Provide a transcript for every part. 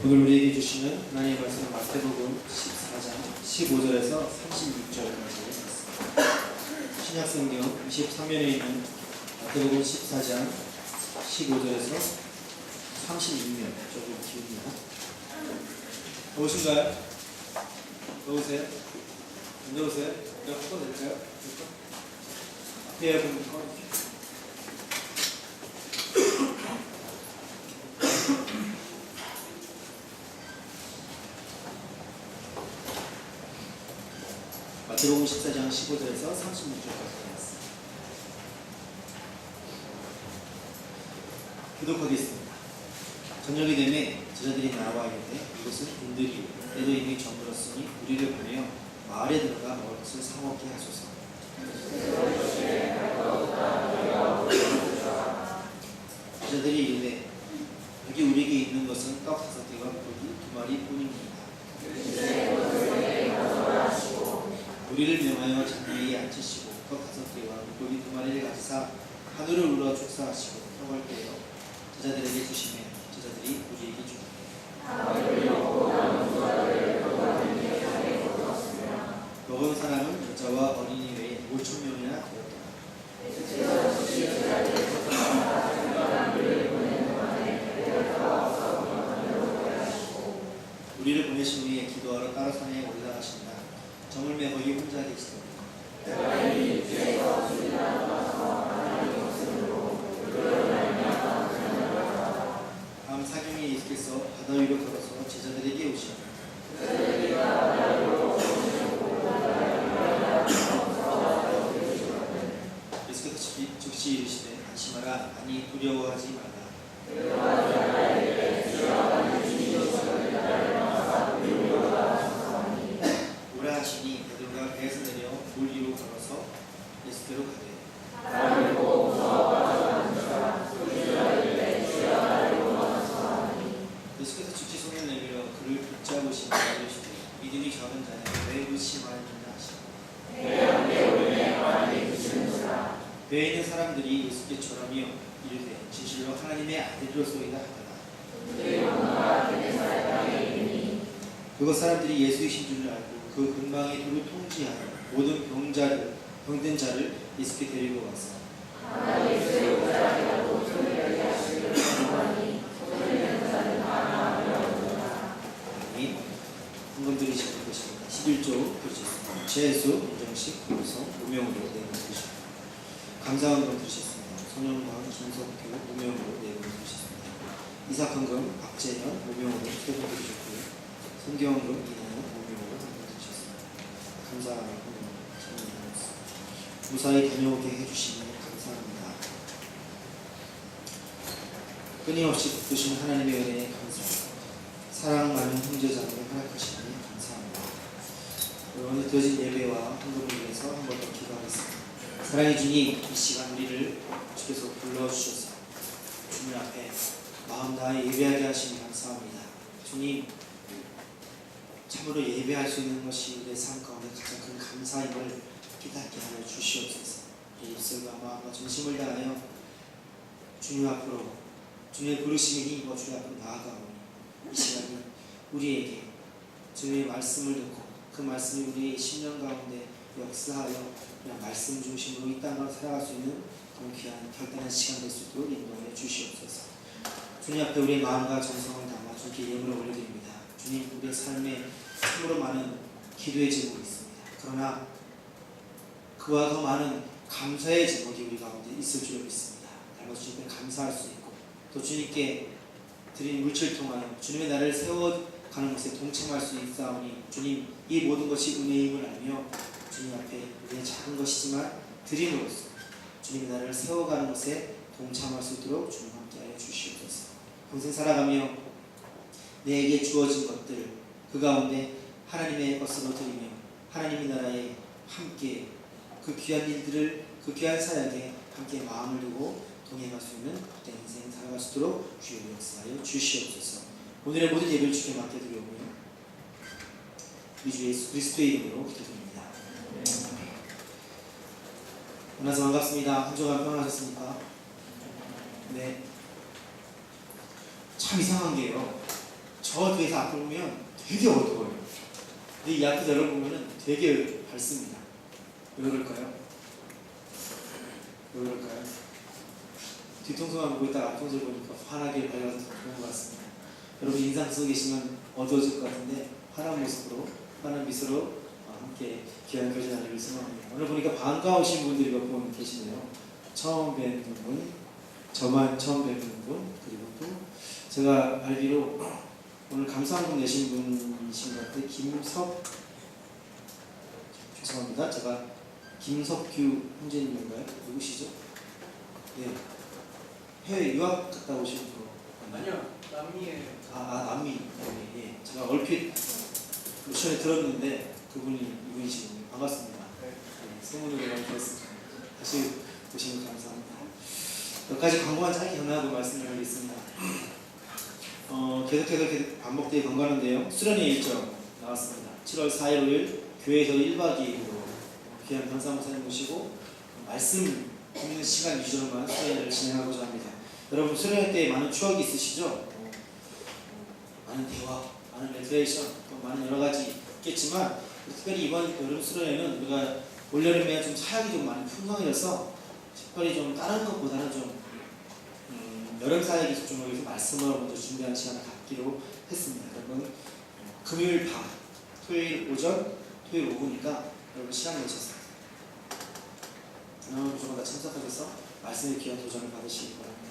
오늘 우리에게 주시는 하나님의 말씀은 마태복음 14장 15절에서 36절까지 있습니다. 신약성경 23면에 있는 마태복음 14장 15절에서 36면 조금 기웁니다. 보신가요? 넣으세요? 안 넣으세요? 내가 풀어낼까요? 앞에 여러분 꺼내주세요. 마태복음 14장 15절에서 36절까지 나왔습니다. 기독하겠습니다. 저녁이 되매 제자들이 나와 이르되 이것은 인들이 때도 이미 저물었으니 우리를 보내어 마을에 들어가 먹을 것을 사 먹게 하소서. 제자들이 이르되 여기 우리에게 있는 것은 떡 5개와 고기 2마리 뿐입니다. 우리를 명하여 장례에 앉히시고 떡 5개와 물고기 2마리를 가지사 하늘을 울어 축사하시고 떡을 떼어 제자들에게 주시매 제자들이 우리에게 주니라. 먹은 사람은 여자와 어린이 외에 5,000명이나 되었다. 우리를 보내신 후에 기도하러 따로 산에 올라가신다. 저물매 거기 혼자 계시더니 다음 사경에 예수께서 바다 위로 걸어서 제자들에게 오시니 예수께서 즉시 이르시되 안심하라. 아니 두려워하지 말라. 오라 하시니 베드로가 배에서 내려 물 위로 걸어서 예수께로 가되 예수께서 즉시 손을 내밀어 그를 붙잡으시니 이르시되 믿음이 적은 자여 왜 의심하느냐 하시니 배에 있는 사람들이 예수께 절하며 이르되 진실로 하나님의 아들이로소이다 하더라. 그것 사람들이 예수이신 줄 알고 그 근방에 두루 통지하여 모든 병든 자를 예수께 데리고 와서 한번 들으시면 것입니다. 11조 들으셨습니다. 최수, 인정식, 구성, 무명으로 내용 들으셨습니다. 감사원금 들으셨습니다. 손영광, 김석규, 무명으로 내용 들으셨습니다. 이삭헌금, 박재현, 무명으로 세분 들으셨고요. 손경금, 이나영, 무명으로 한분 들으셨습니다. 감사합니다. 무사히 다녀오게 해주시니 감사합니다. 끊임없이 베푸신 하나님의 은혜에 감사합니다. 사랑 많은 형제자매를 허락하시니 감사합니다. 오늘 드려진 예배와 헌금을 위해서 한 번 더 기도하겠습니다. 사랑의 주님, 이 시간 우리를 주께서 불러주셔서 주님 앞에 마음 다해 예배하게 하시니 감사합니다. 주님, 참으로 예배할 수 있는 것이 우리의 삶 가운데 가장 큰 감사임을 깨닫게 하여 주시옵소서. 우리 입술과 마음과 정심을 다하여 주님 앞으로 주님의 부르심에 힘입어 주님 앞으로 나아가오니 이 시간이 우리에게 주님의 말씀을 듣고 그 말씀이 우리의 심령 가운데 역사하여 그냥 말씀 중심으로 이 땅을 살아갈 수 있는 그런 귀한 결단한 시간 될 수 있도록 인도하여 주시옵소서. 주님 앞에 우리의 마음과 정성을 담아 주께 예물을 올려드립니다. 주님, 우리의 삶에 참으로 많은 기도의 제목이 있습니다. 그러나 그와 더 많은 감사의 제목이 우리 가운데 있을 줄 믿습니다. 날마다 주님께 감사할 수 있고 또 주님께 드린 물질 통하여 주님의 나를 세워가는 것에 동참할 수 있사오니 주님, 이 모든 것이 은혜임을 알며 주님 앞에 우리의 작은 것이지만 드림으로써 주님의 나를 세워가는 것에 동참할 수 있도록 주님 함께하여 주시옵소서. 평생 살아가며 내게 주어진 것들 그 가운데 하나님의 것으로 드리며 하나님의 나라에 함께 그 귀한 일들을 그 귀한 사역에 함께 마음을 두고 동행할 수 있는 그때 인생 살아갈 수 있도록 주의 역사하여 주시옵소서. 오늘의 모든 예배를 주께 맡겨드리오며 우리 주 예수 그리스도의 이름으로 기도드립니다. 만나서 반갑습니다. 한 주간 평안하셨습니까? 네. 참 이상한 게요. 저 뒤에서 앞을 보면 되게 어두워요. 근데 이 앞에서 열어보면 되게 밝습니다. 왜 그럴까요? 왜 그럴까요? 뒤통수만 보고 있다가 앞통수를 보니까 환하게 밝아서 좋은 것 같습니다. 여러분 인상 쓰고 계시면 어두워질 것 같은데 환한 모습으로, 환한 미소로 함께 귀한 교제 나누길 소망합니다. 오늘 보니까 반가우신 분들이 몇 분 계시네요. 처음 뵙는 분, 저만 처음 뵙는 분, 그리고 또 제가 알기로 오늘 감사한금 내신 분이신 것 같아요. 죄송합니다. 제가 김석규 형제님인가요? 누구시죠? 네. 해외 유학 갔다 오신 분. 아니요, 남미에. 남미. 예. 제가 얼핏 전에 들었는데 그분이 이분이시군요. 반갑습니다. 네. 소문으로 많이 들었습니다. 다시 보시면 감사합니다. 몇 가지 광고만 짧게 전하고 말씀을 드리겠습니다. 계속해서 반복되게 건강한데요. 수련회 일정 나왔습니다. 7월 4일 5일 교회에서 1박 2일로 귀한 변사 목사님 모시고 말씀 듣는 시간 위주로만 수련회를 진행하고자 합니다. 여러분 수련회 때 많은 추억이 있으시죠? 많은 대화, 많은 레크레이션, 또 많은 여러 가지 있겠지만 특별히 이번 여름 수련회는 우리가 올여름에 좀 사역이 좀 많이 풍성해져서 특별히 좀 다른 것보다는 좀 여름 사역에 집중하기 위해서 말씀을 먼저 준비하는 시간을 갖기로 했습니다. 여러분 금요일 밤, 토요일 오전, 토요일 오후니까 여러분 시간 내셔서 무조건 다 참석하셔서 말씀의 귀한 도전을 받으시기 바랍니다.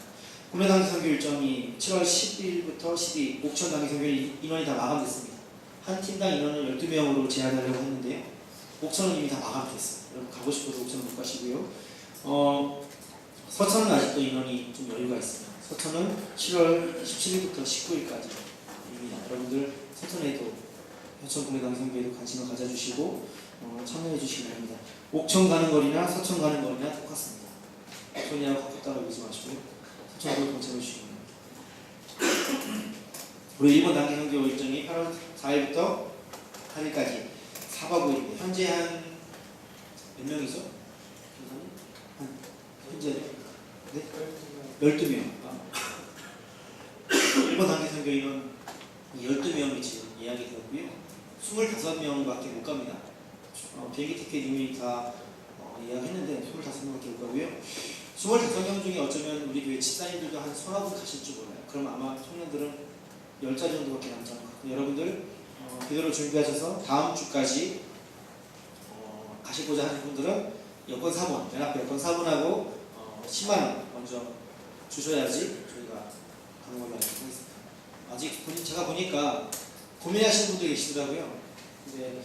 국내 단기 선교 일정이 7월 10일부터 12일 옥천 단기 선교 인원이 다 마감됐습니다. 한 팀당 인원을 12명으로 제한하려고 했는데요. 옥천은 이미 다 마감됐어요. 여러분 가고 싶어도 옥천은 못 가시고요. 서천은 아직도 인원이 좀 여유가 있습니다. 서천은 7월 17일부터 19일까지입니다. 여러분들 서천에도 서천 국내 단기 선교에도 관심을 가져주시고 참여해 주시기 바랍니다. 옥천 가는 거리나 서천 가는 거리나 똑같습니다. 옥천이랑 가깝다고 보지 마시고요. 서천으로 동참해 주시기 바랍니다. 우리 일본 단기 선교 일정이 8월 4일부터 8일까지 4박 5일입니다. 현재 한 몇 명이죠? 현재 네? 12명. 일본 단기 선교 인원 12명이 지금 예약이 되었고요. 25명밖에 못 갑니다. 비행기 티켓 이미 다 예약했는데 25명밖에 못 가고요. 25명 중에 어쩌면 우리 교회 집사님들도 한 서너 분 가실 줄 몰라요. 그럼 아마 청년들은 10자 정도밖에 남지 않을 것 같아요. 여러분들 그대로 준비하셔서 다음 주까지 가시고자 하는 분들은 여권 4번, 연합회 여권 4번하고 10만원 먼저 주셔야지 저희가 가는 걸로 알고 있습니다. 아직 제가 보니까 고민하시는 분들이 계시더라고요. 근데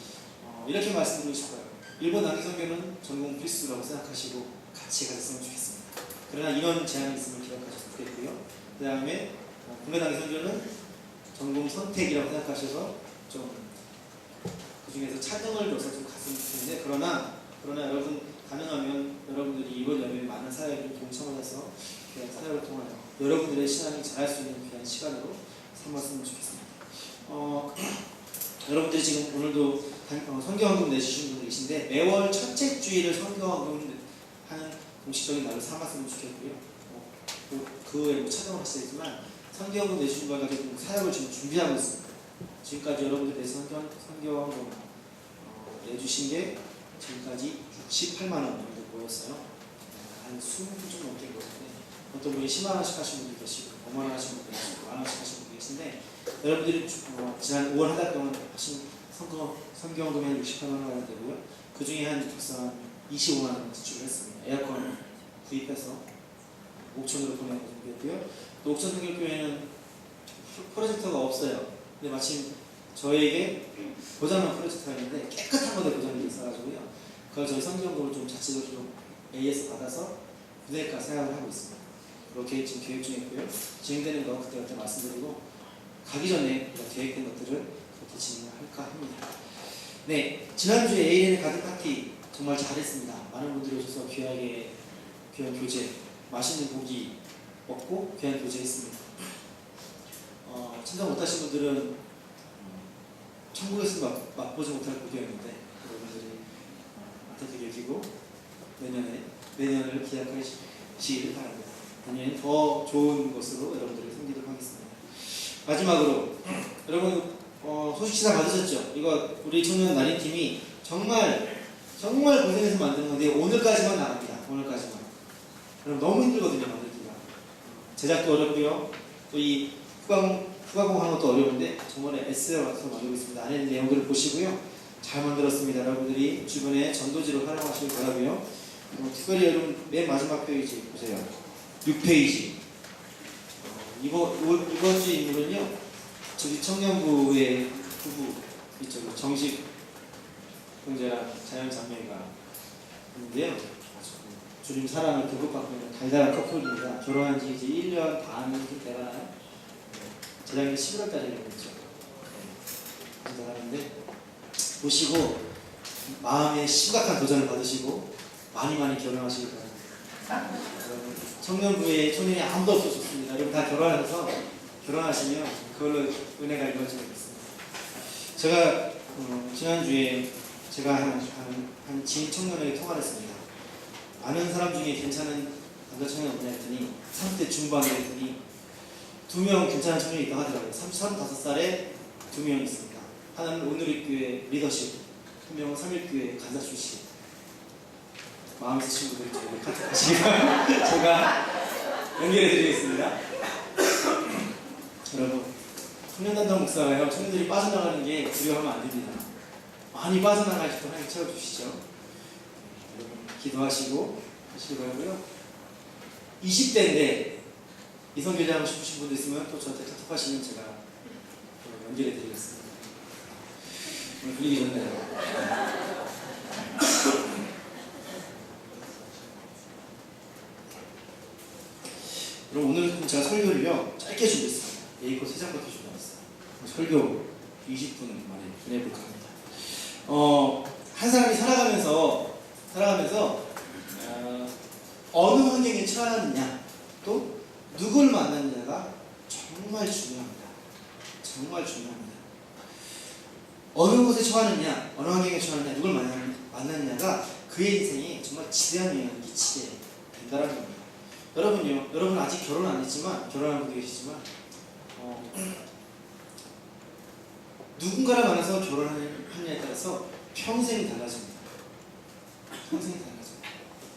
이렇게 말씀드리고 싶어요. 일본 단기 선교는 전공 필수라고 생각하시고 같이 가셨으면 좋겠습니다. 그러나 인원 제한이 있으면 기억하셔도 좋겠고요. 그 다음에 국내 단기 선교는 전공 선택이라고 생각하셔서 좀 그 중에서 차등을 넣어서 좀 갔으면 좋겠는데 그러나 여러분 가능하면 여러분들이 이번 여름에 많은 사역에 동참하셔서 귀한 사역을 통하여 여러분들의 신앙이 자랄 수 있는 귀한 시간으로 삼았으면 좋겠습니다. 여러분들이 지금 오늘도 선교헌금 내주신 분들 계신데 매월 첫째 주일을 선교헌금 하는 공식적인 날을 삼았으면 좋겠고요. 그 외에 차등을 하시겠지만 선교헌금 내주신 걸 가지고 사역을 지금 준비하고 있습니다. 지금까지 여러분들 내 선교헌금 내주신 게 지금까지 68만 원 정도 모였어요. 한 20분 좀 넘게 모였는데 어떤 분이 10만 원씩 하신 분도 계시고 5만 원 하신 분도 계시고 1만 원씩 하신 분도 계신데 여러분들이 지난 5월 한 달 동안 하신 선교헌금이 한 68만 원 되고요. 그 중에 한 25만 원 지출을 했습니다. 에어컨 구입해서 옥천으로 보내고 준비했고요. 또 옥천 선교교회는 프로젝터가 없어요. 근데 마침 저에게 고장난 프로젝터가 있는데 깨끗한 것에 고장이 있어가지고요. 그걸 저희 선교헌금을 좀 자체적으로 좀 AS 받아서 부대가 생각을 하고 있습니다. 그렇게 지금 계획 중에 있고요. 진행되는 거 그때 말씀드리고 가기 전에 계획된 것들을 그렇게 진행할까 합니다. 네, 지난주에 AN의 가든 파티 정말 잘했습니다. 많은 분들이 오셔서 귀한 교제, 맛있는 고기 먹고 귀한 교제했습니다. 참석 못하신 분들은 천국에서 맛보지 못할 고기였는데 여러분들이 안타깝게 여기고 내년을 기약하시길 바랍니다. 내년에 더 좋은 것으로 여러분들을 섬기도록 하겠습니다. 마지막으로 여러분 소식 다 받으셨죠? 이거 우리 청년 날인팀이 정말 고생해서 만든 건데 오늘까지만 나갑니다. 오늘까지만. 여러분 너무 힘들거든요 만들기가. 제작도 어렵고요. 또 이 후가공 하는 것도 어려운데 정말 애써서 만들고 있습니다. 안에 내용들을 보시고요. 잘 만들었습니다. 여러분들이 주변에 전도지로 활용하시길 바라고요. 특별히 여러분 맨 마지막 페이지 보세요. 6페이지. 이번 주 인물은요. 저기 청년부의 부부 있죠. 정식 형제랑 자연 자매가 있는데요. 주님 사랑을 듬뿍 받고 있는 달달한 커플입니다. 결혼한 지 이제 1년 반 되나요? 재작년 11월달에 결혼했죠. 대단한데 보시고 마음에 심각한 도전을 받으시고 많이 결혼하시길 바랍니다. 여러분 청년부에 청년이 아무도 없어서 좋습니다. 여러분 다 결혼하시면 그걸로 은혜가 이루어지겠습니다. 제가 지난주에 제가 한 지인 청년에게 통화를 했습니다. 아는 사람 중에 괜찮은 남자 청년 없냐 했더니 30대 중반에 했더니 2명 괜찮은 청년이 있다고 하더라고요. 35살에 2명 있습니다. 하나는 오늘의 교회 리더십, 한 명은 3일교회 간사 출신. 마음의 친구들 저희 카톡하시면 제가 연결해 드리겠습니다. 여러분 청년단장 목사가요 청년들이 빠져나가는 게 두려워하면 안 됩니다. 많이 빠져나갈 수 있도록 하나님 채워주시죠. 여러분 기도하시고 하시기 바라고요. 20대인데 이성교제하고 싶으신 분들 있으면 또 저한테 카톡하시면 제가 연결해 드리겠습니다. 오늘 분위기 좋네요. 그럼 오늘 제가 설교를요 짧게 준비했습니다. A4 3장부터 준비했어요. 설교 20분 만에 보내볼까 합니다. 한 사람이 살아가면서 어느 환경에 처하느냐 또 누굴 만났느냐가 정말 중요합니다. 정말 중요합니다. 어느 곳에 처하느냐, 어느 환경에 처하느냐, 누굴 만났느냐가 그의 인생에 정말 지대한 영향을 끼치게 된다는 겁니다. 여러분요, 여러분 아직 결혼 안 했지만, 결혼한 분도 계시지만, 누군가를 만나서 결혼하느냐에 따라서 평생이 달라집니다. 평생이 달라집니다.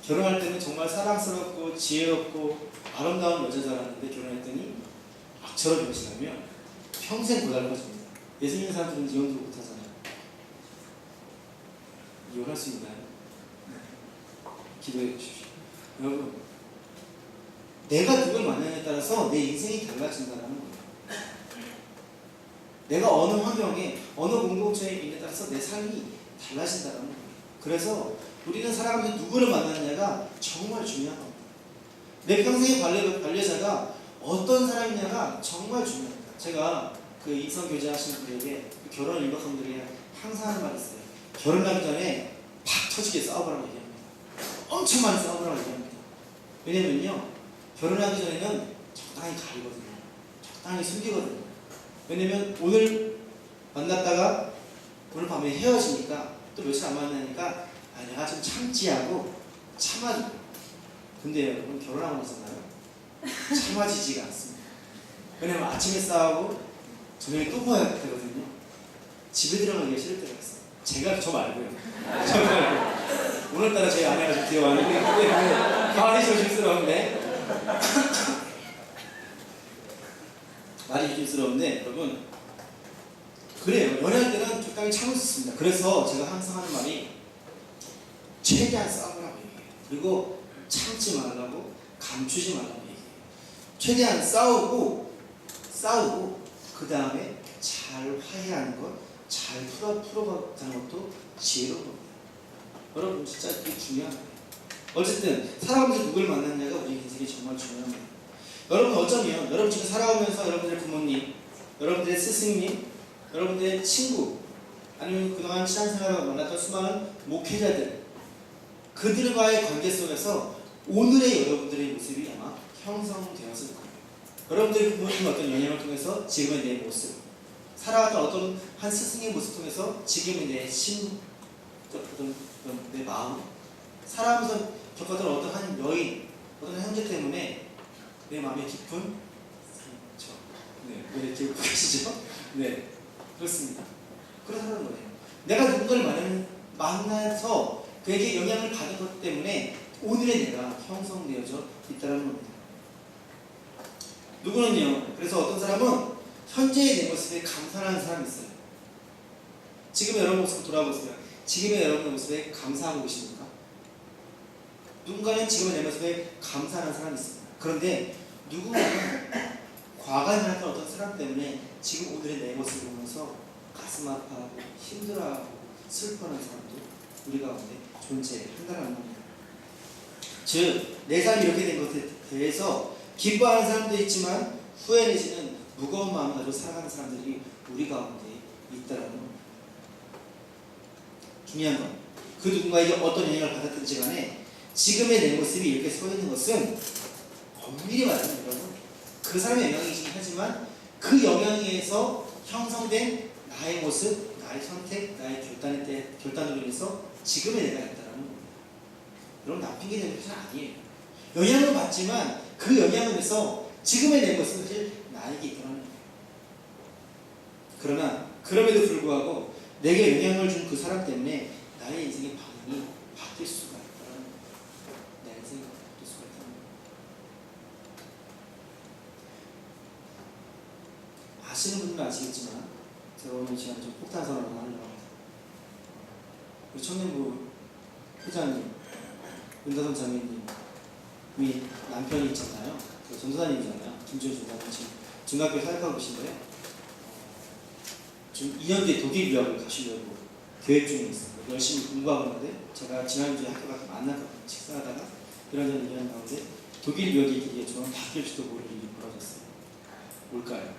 결혼할 때는 정말 사랑스럽고 지혜롭고 아름다운 여자줄 알았는데 결혼했더니 악처럼 변신하면 평생 고달퍼집니다. 예수 믿는 사람들은 이혼도 못하잖아요. 이혼할 수 있나요? 기도해 주십시오. 여러분, 내가 누굴 만나냐에 따라서 내 인생이 달라진다는 거예요. 내가 어느 환경에, 어느 공동체에 있느냐에 따라서 내 삶이 달라진다는 거예요. 그래서 우리는 살아가면서 누구를 만나느냐가 정말 중요한 겁니다. 내 평생의 반려자가 어떤 사람이냐가 정말 중요합니다. 제가 그 이성교제 하시는 분에게 결혼 일박한 분들이 항상 하는 말이 있어요. 결혼하기 전에 팍 터지게 싸워보라고 얘기합니다. 엄청 많이 싸워보라고 얘기합니다. 왜냐면요, 결혼하기 전에는 적당히 가리거든요. 적당히 숨기거든요. 왜냐면 오늘 만났다가 오늘 밤에 헤어지니까 또 며칠 안 만나니까 내가 좀 참지 하고 참아주고. 근데 여러분 결혼하고 나서나요? 참아지지가 않습니다. 왜냐면 아침에 싸우고 저녁에 또 봐야 되거든요. 집에 들어가기가 싫을 때가 있어요. 제가 저 말고요. 저 말고. 오늘따라 저희 아내가 좀 귀여워하는데 말이 조심스러운데 말이 조심스러운데 여러분 그래요. 연애할 때는 적당히 참을 수 있습니다. 그래서 제가 항상 하는 말이 최대한 싸우라고 얘기해요. 그리고 참지 말라고 감추지 말라고 얘기해요. 최대한 싸우고 그 다음에 잘 화해하는 것, 잘 풀어가는 것도 지혜로운 겁니다. 여러분 진짜 그게 중요한 거예요. 어쨌든 살아가면서 누굴 만났냐가 우리 인생이 정말 중요합니다. 여러분 어쩌면 여러분 지금 살아오면서 여러분들의 부모님, 여러분들의 스승님, 여러분들의 친구, 아니면 그동안 신앙생활을 만났던 수많은 목회자들, 그들과의 관계 속에서 오늘의 여러분들의 모습이 아마 형성되었을 거예요. 여러분들의 부모님의 어떤 영향을 통해서 지금의 내 모습, 살아왔던 어떤 한 스승의 모습 통해서 지금의 내 어떤 내 마음, 살아가면서 겪었던 어떤 한 여인, 어떤 형제 때문에 내 마음에 깊은 상처. 네, 왜 이렇게 웃고 계시죠? 네, 그렇습니다. 그렇다는 거예요. 내가 누군가를 만나서 그에게 영향을 받은 것 때문에 오늘의 내가 형성되어져 있다는 겁니다. 누구는요, 그래서 어떤 사람은 현재의 내 모습에 감사하는 사람이 있어요. 지금의 여러분 모습 돌아보세요. 지금의 여러분의 모습에 감사하고 계십니까? 누군가는 지금의 내 모습에 감사하는 사람이 있습니다. 그런데 누군가는 과거에 만났던 어떤 사람 때문에 지금 오늘의 내 모습을 보면서 가슴 아파하고 힘들어하고 슬퍼하는 사람도 우리 가운데 존재한다는 겁니다. 즉, 내 삶이 이렇게 된 것에 대해서 기뻐하는 사람도 있지만 후회내지는 무거운 마음을 가지고 살아가는 사람들이 우리 가운데 있다는 겁니다. 중요한 건 그 누군가에게 어떤 영향을 받았든지 간에 지금의 내 모습이 이렇게 서 있는 것은 엄밀히 말하면 여러분 그 사람의 영향이긴 하지만 그 영향에서 형성된 나의 모습, 나의 선택, 나의 결단으로 인해서 지금의 내가 있다는 겁니다. 여러분 나쁜 게 되는 것은 아니에요. 영향을 받지만 그 영향에서 지금의 내 모습은 사실 나에게 있다는 겁니다. 그러나 그럼에도 불구하고 내게 영향을 준 그 사람 때문에 나의 인생의 방향이 바뀔 수가 있다는 겁니다. 내 인생이 바뀔 수가 있다는 겁니다. 아시는 분들은 아시겠지만 제가 오늘 시간 좀 폭탄 선언을 하려고 합니다. 우리 청년부 회장님, 은다선 자매님이 남편이 있잖아요. 그 전도사님이잖아요. 김주현 전도사님 지금 중학교에 사역하고 계신데요. 지금 2년 뒤에 독일 유학을 가시려고 계획 중에 있어요. 열심히 공부하고 있는데 제가 지난주에 학교 가서 만났거든요. 식사하다가 이런저런 얘기하는 가운데 독일 유학의 길이 저는 바뀔지도 모를 일이 벌어졌어요. 뭘까요?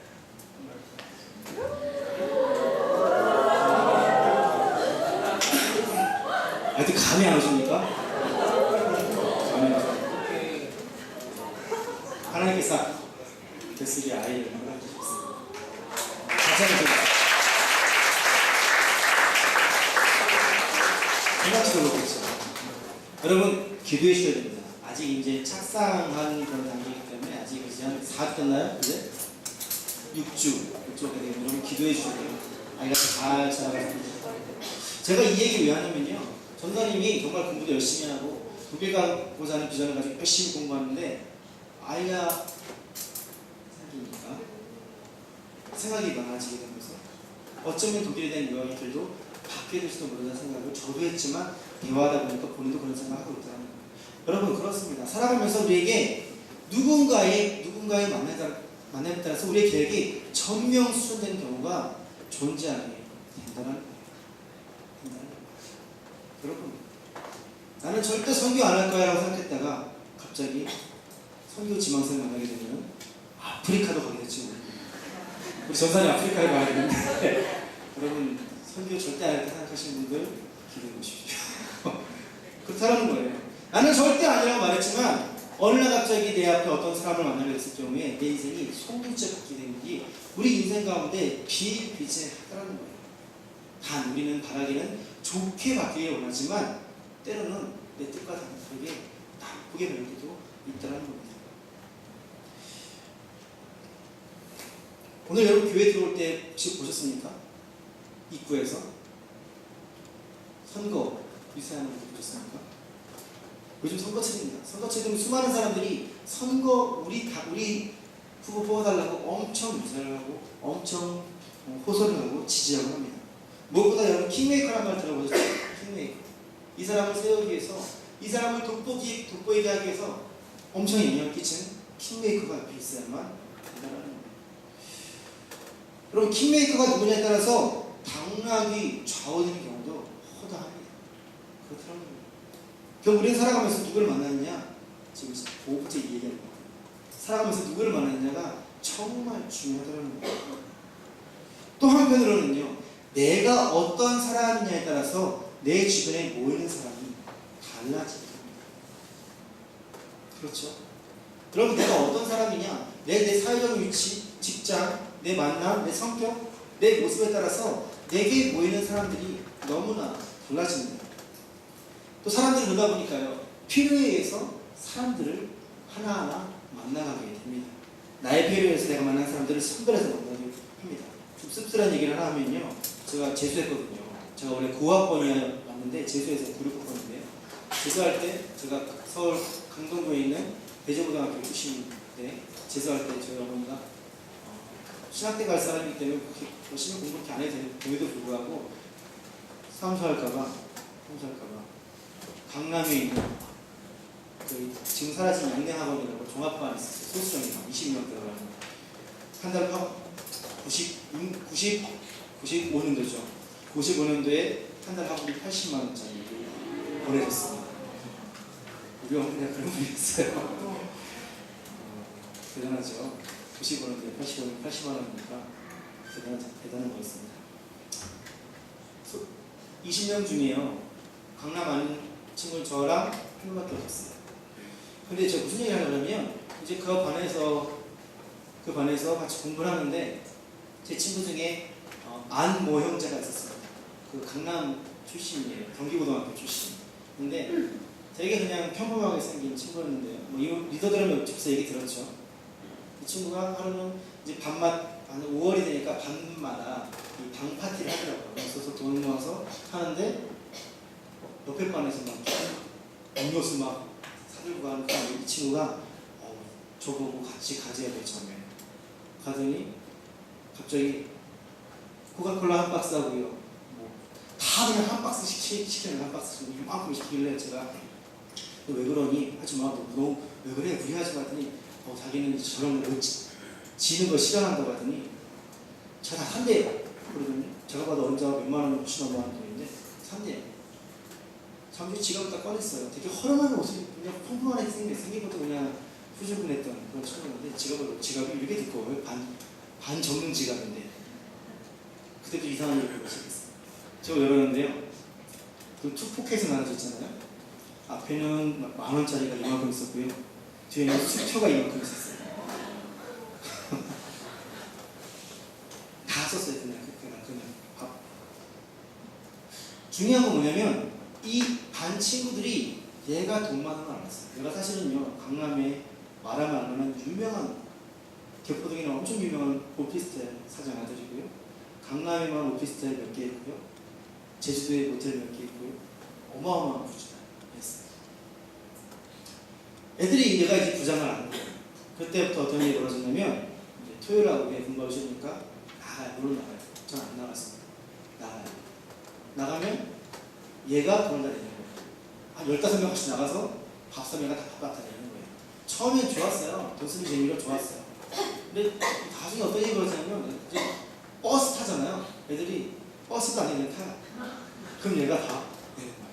아직 감이 안 오십니까? 감이 안 오십니까? 하나님께서 뱃속에 아이를 허락해주셨습니다. 감사합니다. 생각지도 못했죠. 여러분 기도해 주셔야 됩니다. 아직 이제 착상한 그런 단계이기 때문에 아직 이제 한 4주 됐나요? 이제 6주가 되면 여러분 기도해 주셔야 돼요. 아이가 잘 자라가서. 제가 이 얘기 왜 하냐면요. 전사님이 정말 공부도 열심히 하고 독일 가고자 하는 비전을 가지고 열심히 공부하는데 아이가 생기니까 생각이 많아지게 되면서 어쩌면 독일에 대한 유학의 길도 받게 될지도 모른다는 생각을 저도 했지만 대화하다 보니까 본인도 그런 생각을 하고 있다는 거예요. 여러분 그렇습니다. 살아가면서 우리에게 누군가의 만남에 따라서 우리의 계획이 전명수전되는 경우가 존재하게 된다는 거예요. 여러분 나는 절대 선교 안 할 거야 라고 생각했다가 갑자기 선교 지망생을 만나게 되면 아프리카도 가게 될지 모릅니다. 우리 전사님 아프리카에 가야 되는데 여러분 선교 절대 안 할까 생각하시는 분들 기대해 보십시오. 그렇다는 거예요. 나는 절대 아니라고 말했지만 어느 날 갑자기 내 앞에 어떤 사람을 만나게 됐을 경우에 내 인생이 송두째 바뀌게 되는 일이 우리 인생 가운데 비일비재하다는 거예요. 단 우리는 바라기는 좋게 바뀌길 원하지만 때로는 내 뜻과 다르게 나쁘게 변할 때도 있다는 겁니다. 오늘 여러분 교회 들어올 때 혹시 보셨습니까? 입구에서 선거 유세하는 거 보셨습니까? 요즘 선거철입니다. 선거철이면 수많은 사람들이 선거 우리 후보 뽑아달라고 엄청 유세를 하고 엄청 호소를 하고 지지하고 합니다. 무엇보다 여러분 킹메이커라는 말 들어보셨죠? 킹메이커. 이 사람을 세우기 위해서 이 사람을 돋보이게 하기 위해서 엄청 영향을 끼치는 킹메이커가 옆에 있어야만 된다는 겁니다. 여러분 킹메이커가 누구냐에 따라서 당락이 좌우되는 경우도 허다합니다. 그렇다는 겁니다. 그럼 우리는 살아가면서 누구를 만났느냐? 지금 5번째 얘기하는 거예요. 살아가면서 누구를 만났느냐가 정말 중요하다는 거예요. 또 한편으로는요. 내가 어떤 사람이냐에 따라서 내 주변에 모이는 사람이 달라집니다. 그렇죠? 그럼 내가 어떤 사람이냐? 내 사회적 위치, 직장, 내 만남, 내 성격, 내 모습에 따라서 내게 모이는 사람들이 너무나 달라집니다. 또 사람들이 그러다 보니까요. 필요에 의해서 사람들을 하나하나 만나가게 됩니다. 나의 필요에 의해서 내가 만난 사람들을 선별해서 만나게 합니다. 좀 씁쓸한 얘기를 하나 하면요. 제가 재수했거든요. 제가 원래 고학번이었는데 재수해서 9,6학번인데요. 재수할 때 제가 서울 강동구에 있는 대전고등학교 출신인데 재수할 때 저희 어머니가 신학대 갈 사람이기 때문에 그렇게 열심히 공부 그렇게 안 해도 되는데도 불구하고 사무소할까봐 강남에 있는 지금 사라진 양양학원이라고 종합반 있었어요. 소수정이 20명 들어가는 한 달 95년도죠. 95년도에 한 달 학원비 80만 원짜리 보내줬습니다. 우리 어머니가 그런 분이었어요. 대단하죠. 95년도에 80만 원이니까 대단한 거였습니다. 20명 중에요. 강남 아는 친구는 저랑 한 명밖에 없었어요. 근데 제가 무슨 얘기를 하냐면 이제 그 반에서 같이 공부를 하는데 제 친구 중에 안모 형제가 있었습니다. 그 강남 출신이에요. 경기고등학교 출신. 근데 되게 그냥 평범하게 생긴 친구였는데요. 뭐 리더들은 옆집에서 얘기 들었죠. 이 친구가 하루는 이제 밤마다 5월이 되니까 밤마다 이 방 파티를 하더라고요. 그래서 돈 모아서 하는데 옆에 반에서 막 음료수 막 사들고 가니까 이 친구가 저보고 같이 가져야 돼 처음에. 가더니 갑자기 코카콜라 한 박스 하고요. 다 그냥 한 박스씩 시키는 한 박스씩 이만큼 시키길래 제가 너 왜 그러니? 하지 마. 너 왜 그래? 무리하지 마. 하더니 자기는 저런 거 지는 거 싫어한다고 하더니 제가 다 산대요. 그러더니 제가 봐도 언제가 몇만 원 주시나 뭐 하는 돈인데 산대요. 잠시 지갑을 딱 꺼냈어요. 되게 허름한 옷이 그냥 평범하게 생긴 것도 그냥 후줄근했던 그런 친구인데 지갑이 이렇게 두꺼워요. 반 접는 지갑인데 그때도 이상한 일을 보고 시작했어요. 제가 왜 그러는데요. 그 투포켓이 나눠져 있잖아요. 앞에는 10,000원짜리가 이만큼 있었고요. 뒤에는 수표가 이만큼 있었어요. 다 썼어요. 그냥 중요한 건 뭐냐면 이 반 친구들이 얘가 돈 많은 걸 알았어요. 얘가 사실은요 강남에 말하면 안 하는 유명한 개포동에는 엄청 유명한 오피스텔 사장 아들이고요. 강남에만 오피스텔 몇 개 있고요. 제주도에 모텔 몇 개 있고요. 어마어마한 부자였어요. 애들이 얘가 이제 부장을 안 해요. 그때부터 어떤 일이 벌어졌냐면 토요일 하루에 공부하기 싫으니까 물론 나가요. 전 안 나갔습니다. 나가면 얘가 돈을 다 내는 거예요. 한 15명 같이 나가서 밥사면가 다 밥값 다 내는 거예요. 처음엔 좋았어요. 돈 쓰는 재미로 좋았어요. 근데 나중에 어떤 일이 벌어졌냐면 이제 버스 타잖아요. 애들이 버스도 아니면 타요. 그럼 얘가 다 내는 거예요.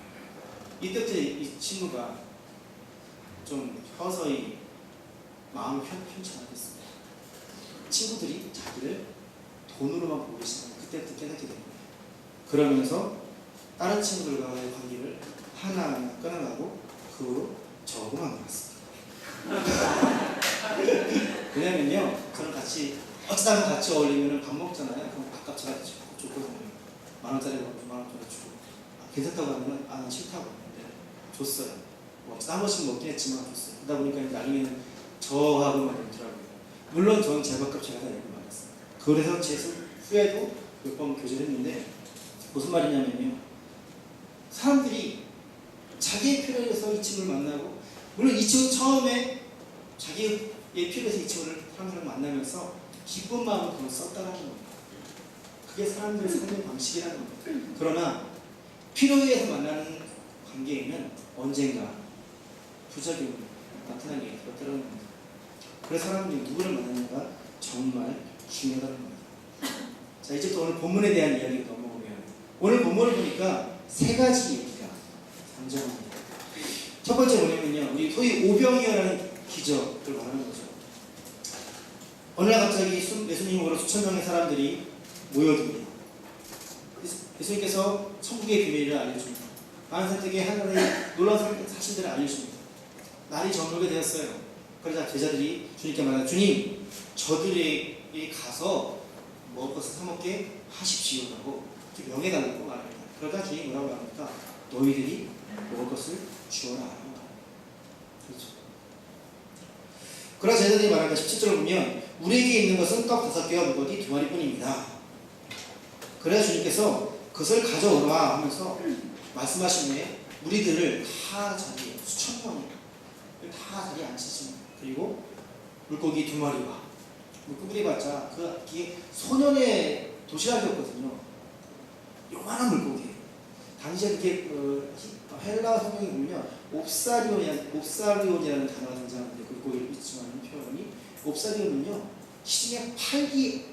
이때부터 이 친구가 좀 서서히 마음이 편치 않았겠습니다. 친구들이 자기를 돈으로만 보기 시작하면 그때부터 깨닫게 된 거예요. 그러면서 다른 친구들과의 관계를 하나하나 끊어가고 그 후로 저하고 만났습니다. 왜냐면요, 저는 어쩌다 같이 어울리면 밥 먹잖아요. 그럼 밥값 제가 줬거든요. 10,000원짜리 먹고 10,000원짜리 주고 괜찮다고 하면 난 싫다고 했는데 줬어요. 한 번씩 먹긴 했지만 줬어요. 그러다 보니까 나중에는 저하고만 되더라고요. 물론 저는 제 밥값 제가 다 내고 말았습니다. 그래서 재수 후에도 몇 번 교제를 했는데 무슨 말이냐면요, 사람들이 자기의 필요에 의해서 이 친구를 만나고, 물론 이 친구 처음에 자기의 필요에 의해서 이 친구를 사람들을 만나면서 기쁜 마음으로 돈을 썼다는 겁니다. 그게 사람들의 삶의 방식이라는 겁니다. 그러나 필요에 의해서 만나는 관계에는 언젠가 부작용이 나타나게 되었다는 겁니다. 그래서 사람들이 누구를 만나느냐가 정말 중요하다는 겁니다. 자, 이제부터 오늘 본문에 대한 이야기를 넘어오면, 오늘 본문을 보니까 3가지 얘기가 상정합니다. 첫 번째 뭐냐면요, 우리 소위 오병이어라는 기적을 말하는 거죠. 어느 날 갑자기 예수님으로 수천 명의 사람들이 모여듭니다. 예수님께서 천국의 비밀을 알려줍니다. 많은 사람들에게 하늘의 놀라운 사실들을 알려줍니다. 날이 저물게 되었어요. 그러자 제자들이 주님께 말하는, 주님, 저들에게 가서 먹을 것을 사 먹게 하십시오라고 명해달라고 말합니다. 그러다 주님이 뭐라고 합니까? 너희들이 먹을 것을 주어라. 그렇죠. 그러자 제자들이 말합니다. 17절을 보면, 우리에게 있는 것은 떡 5개와 물고기 2마리뿐입니다. 그래야 주님께서 그것을 가져오라 하면서 말씀하신 후에 무리들을 다 자리에 수천 명을 다 자리에 앉히십니다. 그리고 물고기 2마리와 물고기 봤자 그게 소년의 도시락이었거든요. 요만한 물고기. 당시에 그게 헬라 성경에 보면 옵사리온이라는 단어가 등장하는데 그 물고기를 비추하는 표현이 옵사리온은요 시중에 팔기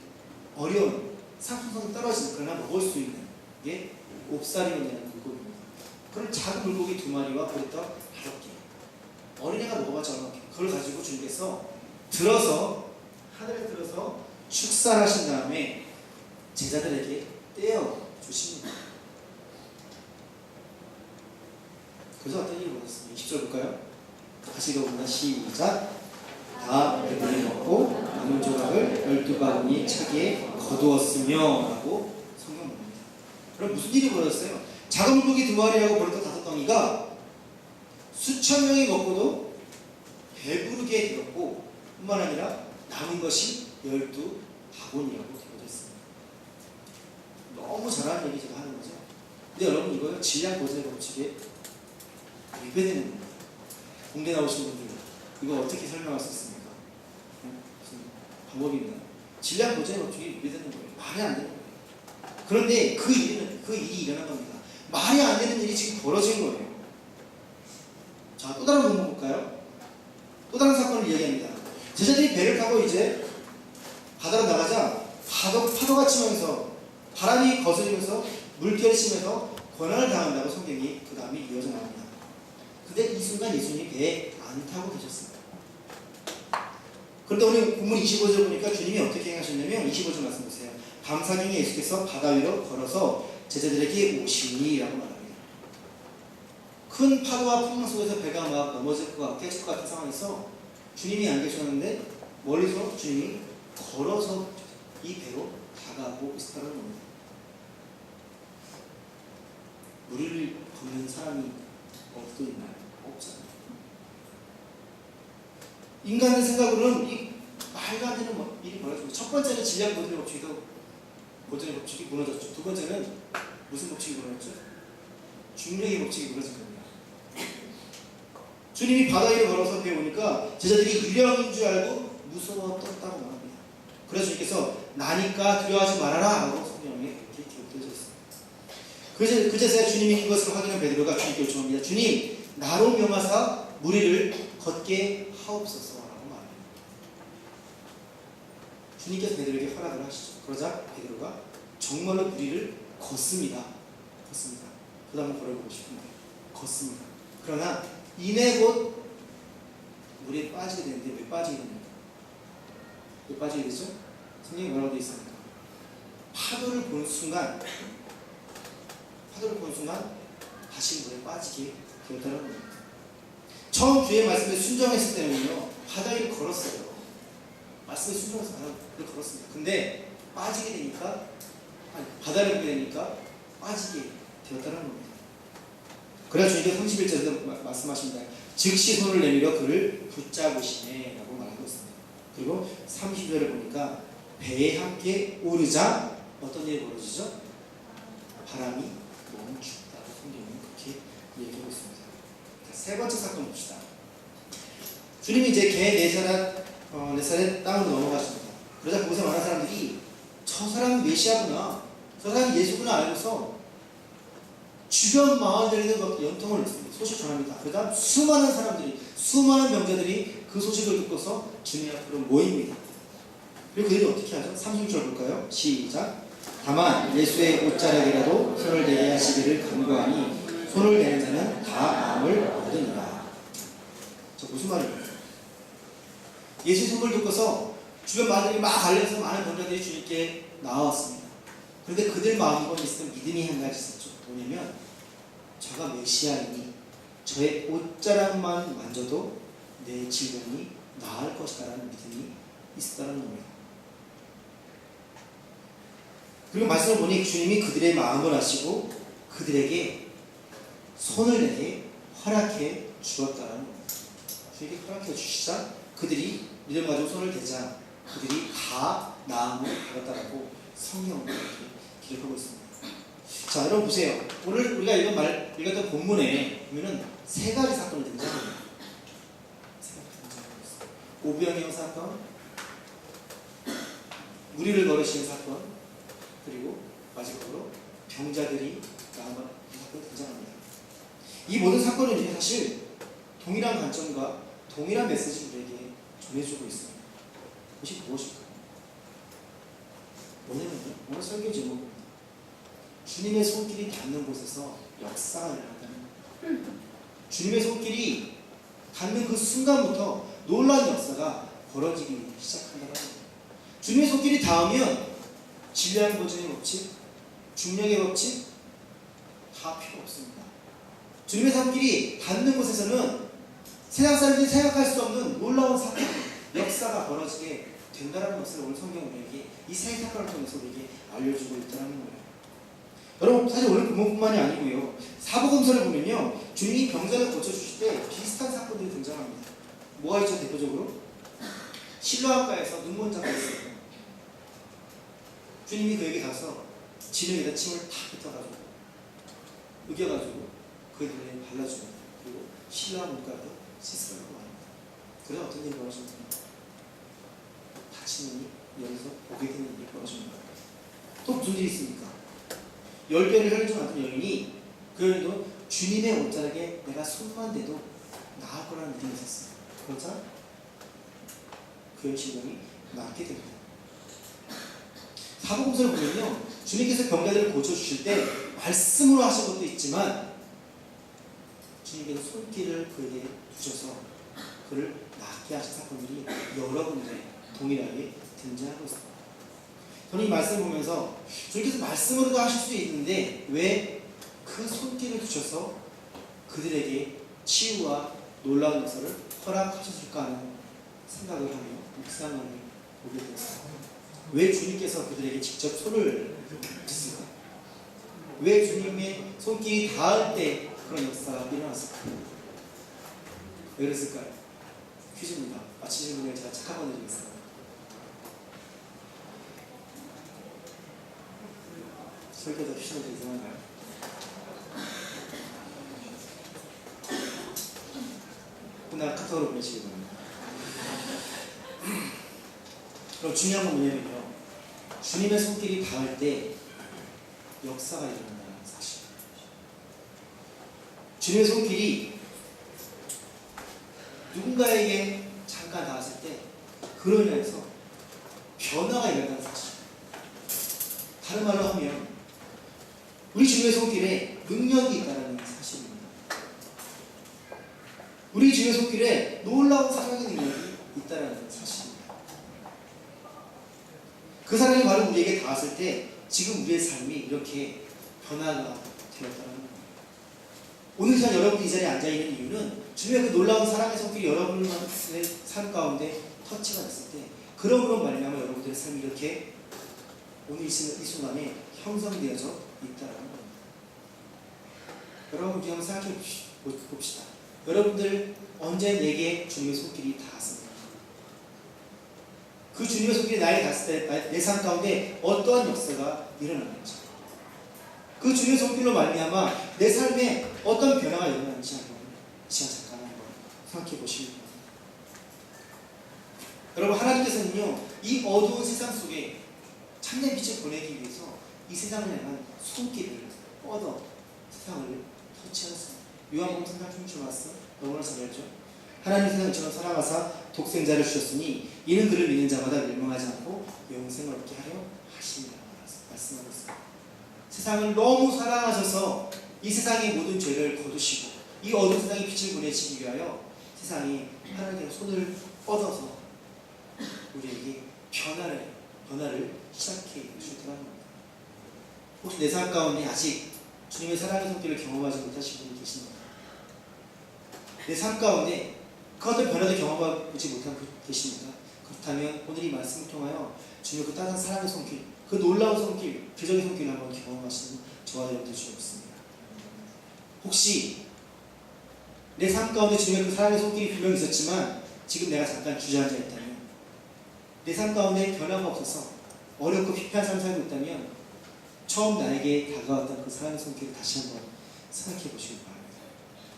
어려운 상품성이 떨어지는 그러나 먹을 수 있는 게 옵사리온이라는 물고기입니다. 그런 작은 물고기 2마리와 보리떡 5개. 어린애가 먹어봤자 얼마나 그걸 가지고 주님께서 하늘에 들어서 축사하신 다음에 제자들에게 떼어 주십니다. 그래서 어떤 일이 벌어졌습니다. 20절 볼까요? 다시 읽어봅니다. 시작. 다 배불리 먹고 남은 조각을 12바구니 차기에 거두었으며 라고 성경 봅니다. 그럼 무슨 일이 벌어졌어요? 작은 물고기 2마리하고 보리떡 5덩이가 수천 명이 먹고도 배부르게 되었고 뿐만 아니라 남은 것이 12바구니라고 되어져 있습니다. 너무 잘하는 얘기 제가 하는 거죠. 근데 여러분 이거요 질량 보존의 법칙에 위배되는 겁니다. 공대 나오신 분들 이거 어떻게 설명할 수 있습니까? 무슨 방법이 있나요? 질량 보존의 법칙이 위배되는 거예요. 말이 안 되는 거예요. 그런데 그 일이 일어난 겁니다. 말이 안 되는 일이 지금 벌어진 거예요. 자, 또 다른 부분 볼까요? 또 다른 사건을 이야기합니다. 제자들이 배를 타고 이제 바다로 나가자 파도가 치면서 바람이 거스리면서 물결이 치면서 고난을 당한다고 성경이 그 다음에 이어져 나옵니다. 근데 이 순간 예수님이 배에 안 타고 계셨습니다. 그런데 오늘 본문 25절 보니까 주님이 어떻게 행하셨냐면 25절 말씀 보세요. 밤사경에 예수께서 바다 위로 걸어서 제자들에게 오시니라고 말합니다. 큰 파도와 풍랑 속에서 배가 막 넘어질 것 같고 깨질 것 같은 상황에서 주님이 안 계셨는데 멀리서 주님이 걸어서 이 배로 다가오고 있었다는 겁니다. 우리를 걷는 사람이 어디도 있나요? 없잖아요. 인간의 생각으로는 이 말도 안 되는 일이 벌어집니다. 첫 번째는 질량 보존의 법칙이 무너졌죠. 두 번째는 무슨 법칙이 무너졌죠? 중력의 법칙이 무너진 겁니다. 주님이 바다 위로 걸어서 배에 오니까 제자들이 유령인 줄 알고 무서워 떴다고 말합니다. 그래서 주님께서 나니까 두려워하지 말아라 라고 성경에 이렇게 기록되어 있습니다. 그제서야 주님이 이것을 확인한 베드로가 주님께 요청합니다. 주님, 나로 명하사 무리를 걷게 하옵소서 라고 말합니다. 주님께서 베드로에게 허락을 하시죠. 그러자 베드로가 정말로 무리를 걷습니다. 그도 한번 걸어보고 싶은데 걷습니다. 그러나 이내 곧 물에 빠지게 되는데 왜 빠지게 됩니까? 왜 빠지게 되죠? 성경에 뭐라고 되어 있습니까? 파도를 보는 순간 다시 물에 빠지게 되었다는 겁니다. 처음 주의 말씀에 순종했을 때는요 바다 위를 걸었어요. 말씀에 순종해서 바다 위를 걸었습니다. 근데 빠지게 되니까 바다를 보게 되니까 빠지게 되었다는 겁니다. 그래야 주님께서 31절에서 말씀하십니다. 즉시 손을 내밀어 그를 붙잡으시네 라고 말하고 있습니다. 그리고 30절을 보니까 배에 함께 오르자 어떤 일이 벌어지죠? 바람이 멈춘다고 성경은 그렇게 얘기하고 있습니다. 자, 세 번째 사건 봅시다. 주님이 이제 개 4살에 땅으로 넘어가십니다. 그러자 거기서 많은 사람들이 저 사람은 메시아구나, 저 사람이 예수구나 알고서 주변 마을들에게 연통을 냈습니다. 소식 전합니다. 그러다 수많은 사람들이, 수많은 명자들이 그 소식을 듣고서 주님 앞으로 모입니다. 그리고 그들이 어떻게 하죠? 30절 볼까요? 시작. 다만 예수의 옷자락이라도 손을 대게 하시기를 간구하니 손을 대는 자는 다 마음을 얻으니라. 저 무슨 말입니까? 예수의 선물을 듣고서 주변 마을들이 막 달려서 많은 병자들이 주님께 나왔습니다. 그런데 그들 마음속에 있었던 믿음이 한 가지 있었죠. 뭐냐면 저가 메시아이니 저의 옷자락만 만져도 내 질병이 나을 것이다라는 믿음이 있었다는 겁니다. 그리고 말씀을 보니 주님이 그들의 마음을 아시고 그들에게 손을 내게 허락해 주었다는 겁니다. 그에게 허락해 주시자 그들이 믿음 가지고 손을 대자 그들이 다 나음을 받았다라고 성경은 이렇게 기록하고 있습니다. 자, 여러분 보세요. 오늘 우리가 읽었던 본문에 보면은 세 가지 사건이 등장합니다. 세 가지 등장하고 있어요. 오병이어 사건, 무리를 걸으시는 사건, 그리고 마지막으로 병자들이 나아간 사건이 등장합니다. 이 모든 사건은 사실 동일한 관점과 동일한 메시지를 우리에게 전해주고 있습니다. 그것이 무엇일까요? 뭐냐면요, 오늘 설교 제목입니다. 주님의 손길이 닿는 곳에서 역사가 일어난다는, 주님의 손길이 닿는 그 순간부터 놀라운 역사가 벌어지기 시작한다는 겁니다. 주님의 손길이 닿으면 진리한 보증의 법칙, 중력의 법칙 다 필요 없습니다. 주님의 손길이 닿는 곳에서는 세상 사람들이 생각할 수 없는 놀라운 사건, 역사가 벌어지게 된다는 것을 오늘 성경 우리에게 이 세 사건을 통해서 우리에게 알려주고 있다는 거예요. 여러분, 사실 오늘 본문뿐만이 아니고요, 사복음서를 보면요, 주님이 병자를 고쳐주실 때 비슷한 사건들이 등장합니다. 뭐가 있죠? 대표적으로 실로암가에서 눈먼 자가 있어요. 주님이 그에게 가서 진흙에다 침을 탁 뱉어가지고 으겨가지고 그들에 발라줍니다. 그리고 실로암 물가에서 씻으라고 합니다. 그래서 어떤 일이 벌어집니까? 다친 눈이 여기서 보게 되는 일이 벌어집니다. 또 무슨 일이 있습니까? 10배를 혈중 같은 여인이, 그 여인도 주님의 옷자락에 내가 손만 대도 나을 거라는 믿음이 있었어요. 그러자 그 여인 신령이 낫게 됩니다. 사복음서를 보면요, 주님께서 병자들을 고쳐주실 때 말씀으로 하신 것도 있지만 주님께서 손길을 그에게 주셔서 그를 낫게 하신 사건들이 여러 군데 동일하게 등장하고 있습니다. 저는 이 말씀을 보면서 주님께서 말씀으로도 하실 수 있는데 왜 그 손길을 주셔서 그들에게 치유와 놀라운 역사를 허락하셨을까 하는 생각을 하며 묵상을 보게 되었습니다. 왜 주님께서 그들에게 직접 손을 댔을까? 왜 주님의 손길이 닿을 때 그런 역사가 일어났을까요? 왜 그랬을까요? 퀴즈입니다. 맞히시는 분을 제가 책 한번 드리겠습니다. 설교도 퀴즈가 좀 이상한가요? 오늘 카톡으로 보내시기 바랍니다. 그럼 중요한 건 뭐냐면요, 주님의 손길이 닿을 때 역사가 일어난다는 사실. 주님의 손길이 누군가에게 잠깐 닿았을 때 그로 인해서 변화가 일어난다는 사실. 다른 말로 하면 우리 주님의 손길에 능력이 있다는 사실입니다. 우리 주님의 손길에 놀라운 사랑의 능력이 있다는 사실입니다. 그 사랑이 바로 우리에게 닿았을 때 지금 우리의 삶이 이렇게 변화가 되었다는 겁니다. 오늘 시간 여러분이 이 자리에 앉아있는 이유는 주님의 그 놀라운 사랑의 손길이 여러분의 삶 가운데 터치가 됐을 때 그러므로 말미암아 여러분들의 삶이 이렇게 오늘 이 순간에 형성되어져 있다는 겁니다. 여러분 우리 한번 생각해 봅시다. 여러분들 언제 내게 주님의 손길이 닿았습니까? 그 주님의 손길이 나에게 닿았을 때 내 삶 가운데 어떠한 역사가 일어나는지, 그 주님의 손길로 말미암아 내 삶에 어떤 변화가 일어나는지 한번 이 시간 잠깐 한번 생각해 보시기 바랍니다. 여러분, 하나님께서는요, 이 어두운 세상 속에 참된 빛을 보내기 위해서 이 세상을 향한 손길을 뻗어 세상을 터치하였습니다. 요한복음 3장 16절 말씀 너무나 잘 알죠? 하나님 세상을 이처럼 사랑하사 독생자를 주셨으니 이는 그를 믿는 자마다 멸망하지 않고 영생을 얻게 하려 하심이라고 말씀하고 있습니다. 세상을 너무 사랑하셔서 이 세상의 모든 죄를 거두시고 이 어두운 세상에 빛을 보내시기 위하여 세상에 하나님의 손을 뻗어서 우리에게 변화를 시작해 주시더라는 겁니다. 혹시 내 삶 가운데 아직 주님의 사랑의 손길을 경험하지 못하신 분이 계십니까? 내 삶 가운데 그 어떤 변화도 경험하지 못한 분 계십니까? 그렇다면 오늘 이 말씀을 통하여 주님의 그 따뜻한 사랑의 손길, 그 놀라운 손길, 기적의 손길을 한번 경험하시는 저와 여러분들 주옵습니다. 혹시 내 삶 가운데 주님의 그 사랑의 손길이 분명히 있었지만 지금 내가 잠깐 주저앉아 있다면, 내 삶 가운데 변화가 없어서 어렵고 피폐한 삶을 살고 있다면 처음 나에게 다가왔던 그 사랑의 손길을 다시 한번 생각해 보시기 바랍니다.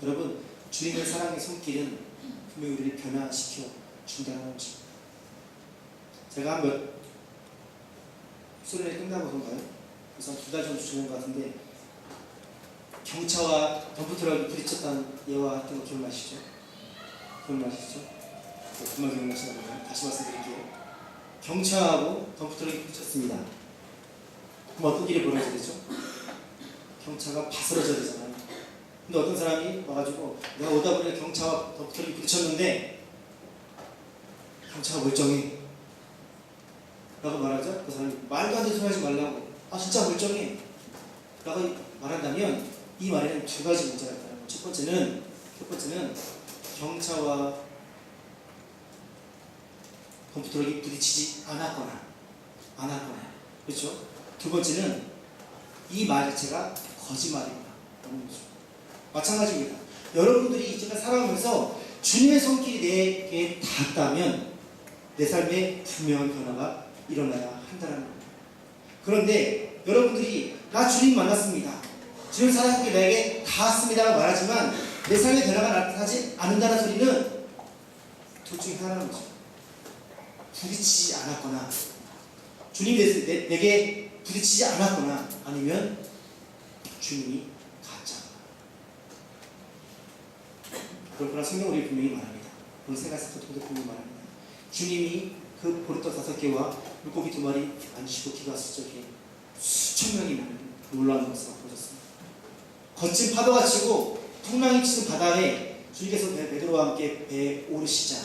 여러분, 주님의 사랑의 손길은 분명히 우리를 변화시켜 준다는 것입니다. 제가 한 수련회 끝나고선가요? 그래서 2달 정도 지난 것 같은데 경차와 덤프트럭이 부딪혔다는 예와 같은 거 기억나시죠? 기억나시죠? 금방 기억나시나 보네요. 다시 말씀드릴게요. 경차하고 덤프트럭이 부딪혔습니다. 그럼 어떤 일이 벌어지겠죠? 경차가 바스러져야 되잖아요. 근데 어떤 사람이 와가지고 내가 오다 보니까 경차와 덤프트럭이 부딪혔는데 경차가 멀쩡해 라고 말하자 그 사람이 말도 안 되는 소리 하지 말라고, 아 진짜 멀쩡해 라고 말한다면 이 말에는 두 가지 문제가 있다는 거예요. 첫 번째는 경차와 덤프트럭이 부딪히지 않았거나 그렇죠? 두 번째는 이 말 자체가 거짓말이구나 라는 거죠. 마찬가지입니다. 여러분들이 이제까지 살아오면서 주님의 손길이 내게 닿았다면 내 삶에 분명한 변화가 일어나야 한다는 겁니다. 그런데 여러분들이 나 주님 만났습니다, 주님 사랑의 손길이 내게 닿았습니다 말하지만 내 삶에 변화가 나타나지 않는다는 소리는 둘 중에 하나라는 거죠. 부딪히지 않았거나 주님이 내게 부딪히지 않았거나 아니면 주님이 가짜거나. 그렇구나. 성경은 우리 분명히 말합니다. 오늘 생각해서 분명히 말합니다. 주님이 그 보리떡 5개와 물고기 2마리 앉으시고 기도하실 적에 수천 명이 놀라운 것을 보셨습니다. 거친 파도가 치고 풍랑이 치는 바다에 주님께서 베드로와 함께 배에 오르시자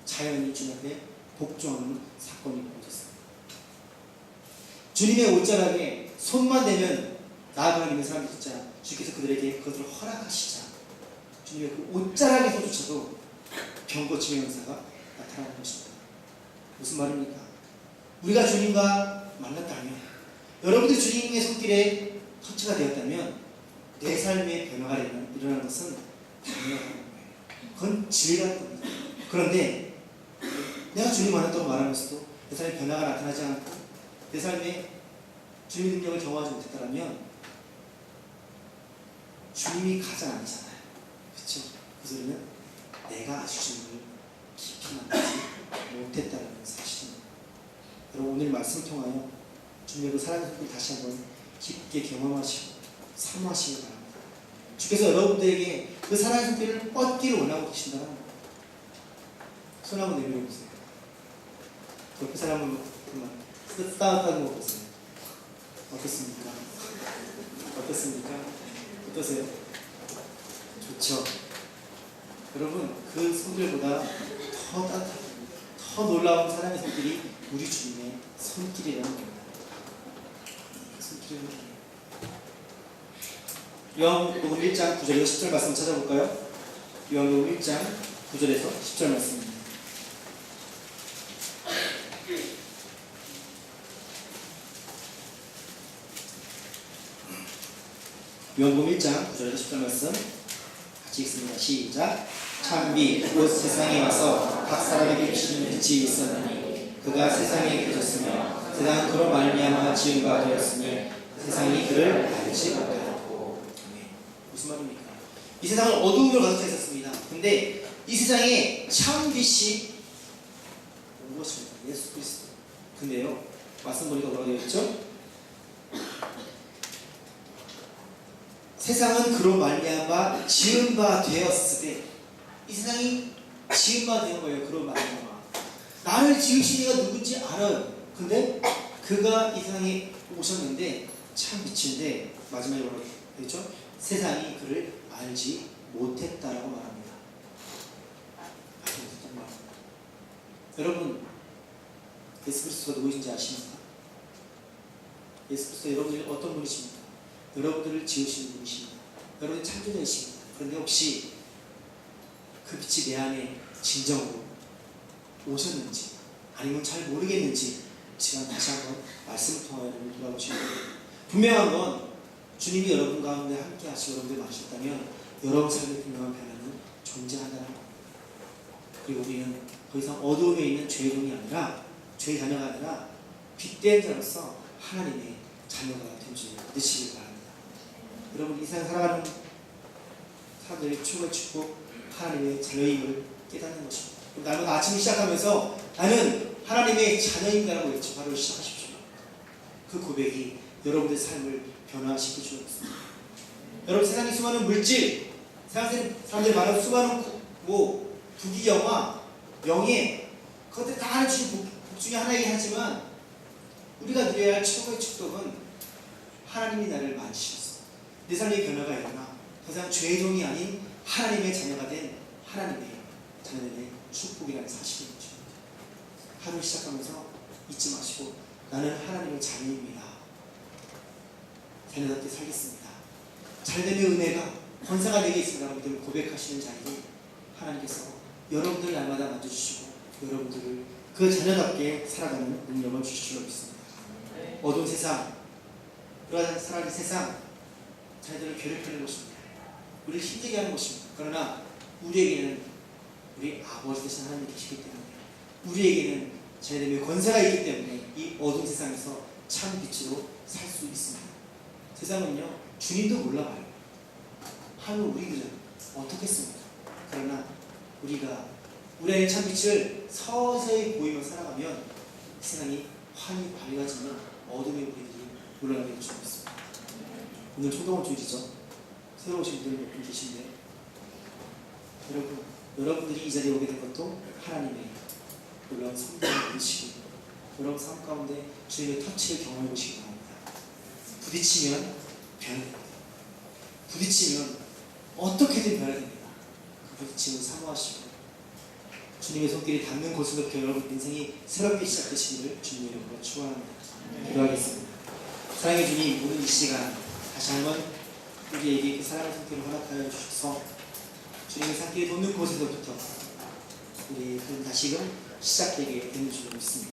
자연이 주님 앞에 복종하는 사건이 벌어졌습니다. 주님의 옷자락에 손만 대면 나아가는 있는 사람들 진짜 주께서 그들에게 그것을 허락하시자 주님의 그 옷자락에서조차도 병 고침의 역사가 나타나는 것입니다. 무슨 말입니까? 우리가 주님과 만났다면, 여러분들이 주님의 손길에 터치가 되었다면 내 삶의 변화가 일어나는 것은 당연한 거예요. 그건 진리라는 겁니다. 그런데 내가 주님 만났다고 말하면서도 내 삶에 변화가 나타나지 않고 내 삶에 주님의 능력을 경험하지 못했다면 주님이 가장 아니잖아요. 그렇죠? 그 소리는 내가 주님을 깊이 만나지 못했다는 사실입니다. 여러분, 오늘 말씀을 통하여 주님의 그 사랑의 손길을 다시 한번 깊게 경험하시고 사모하시기 바랍니다. 주께서 여러분들에게 그 사랑의 손길을 뻗기를 원하고 계신다는 겁니다. 손 한번 내밀어보세요. 옆에 사람을 쓰다듬는 거 보세요. 어떻습니까? 어떠세요? 좋죠? 여러분, 그 손길보다 더 따뜻하고 더 놀라운 사랑의 손길이 우리 주님의 손길이라는 겁니다. 손길은 요한복음 1장 9절에서 10절 말씀 찾아볼까요? 요한복음 1장 9절에서 10절 말씀입니다. 요한복음 1장 9절에서 10절 말씀 같이 읽습니다. 시작. 참비 곧 세상에 와서 각 사람에게 주시는 빛이 있었느니 그가 세상에 계셨으며 세상은 그로 말미암아 지은 바 되었으니 세상이 그를 알지 못하였고. 무슨 말입니까? 이 세상은 어두움으로 가득 차 있었습니다. 근데 이 세상에 참 빛이 온 것입니다. 예수 그리스도. 근데요, 말씀 보니까 뭐라고 되어 있죠? 세상은 그로 말미암아 지은 바 되었으되, 이 세상이 지은 바 되는 거예요. 그로 말미암아. 나를 지으신 이가 누군지 알아요. 근데 그가 이 세상에 오셨는데 참 빛인데 마지막에 뭐라고 되죠? 세상이 그를 알지 못했다라고 말합니다. 알지 못했단 말입니다. 여러분, 예수 그리스도가 누구신지 아십니까? 예수 그리스도 여러분들이 어떤 분이십니까? 여러분들을 지으시는 분이십니다. 여러분이 창조자이십니다. 그런데 혹시 그 빛이 내 안에 진정으로 오셨는지 아니면 잘 모르겠는지 시간 다시 한번 말씀을 통하여 돌아보시면 됩니다. 분명한 건 주님이 여러분 가운데 함께 하시고 여러분들 만나셨다면 여러분 삶의 분명한 변화는 존재한다는 겁니다. 그리고 우리는 더 이상 어두움에 있는 죄의 종이 아니라, 죄의 자녀가 아니라 빛된 자로서 하나님의 자녀가 된 줄 믿으시길 바랍니다. 여러분, 이 세상 살아가는 사람들의 최고의 축복, 하나님의 자녀임을 깨닫는 것입니다. 날마다 아침을 시작하면서 나는 하나님의 자녀인가라고 외쳐바로 시작하십시오. 그 고백이 여러분의 삶을 변화시킬 줄 믿습니다. 여러분, 세상에 수많은 물질, 세상에 사람들이 말하는 수많은 부귀영화, 명예, 그것들 다 하나 주신 복 중에 하나이긴 하지만 우리가 누려야 할 최고의 축복은 하나님이 나를 만지셨어. 내 삶의 변화가 일어나 더 이상 죄의 종이 아닌 하나님의 자녀가 된 하나님의 자녀들의 축복이라는 사실인 거죠. 하루 시작하면서 잊지 마시고 나는 하나님의 자녀입니다. 자녀답게 살겠습니다. 잘됨의 은혜가 권세가 내게 있습니다라고 믿음을 고백하시는 자리에 하나님께서 여러분들을 날마다 만져주시고 여러분들을 그 자녀답게 살아가는 능력을 주실 줄로 믿습니다. 어두운 세상, 불안한 살아가는 세상, 자녀들을 괴롭히는 것입니다. 우리를 힘들게 하는 것입니다. 그러나 우리에게는 우리 아버지 되신 하나님이 계시기 때문에, 우리에게는 자녀들의 권세가 있기 때문에 이 어두운 세상에서 참 빛으로 살 수 있습니다. 세상은요, 주님도 몰라봐요. 하루 우리도 어떻겠습니까? 그러나 우리가 우리 안에 참 빛을 서서히 보이며 살아가면 세상이 환히 밝아지는 어둠의 우리들이 물러나게 될 줄 믿습니다. 오늘 초동원 주일이죠. 새로 오신 분들 몇 분 계신데 여러분들이 이 자리에 오게 된 것도 하나님의 놀라운 성령을 믿으시고 여러분 삶 가운데 주님의 터치를 경험해 보시기 바랍니다. 부딪히면 변화됩니다. 부딪히면 어떻게든 변화됩니다. 그 부딪힘을 사모하시고 주님의 손길이 닿는 곳으로부터 여러분 인생이 새롭게 시작되시기를 주님의 이름으로 축원합니다. 기도하겠습니다. 사랑의 주님, 오늘 이 시간 다시 한번 우리에게 그 사랑의 손길을 허락하여 주셔서 주님의 손길이 돋는 곳에서부터 우리의 그 다시금 시작되게 되는 줄로 믿습니다.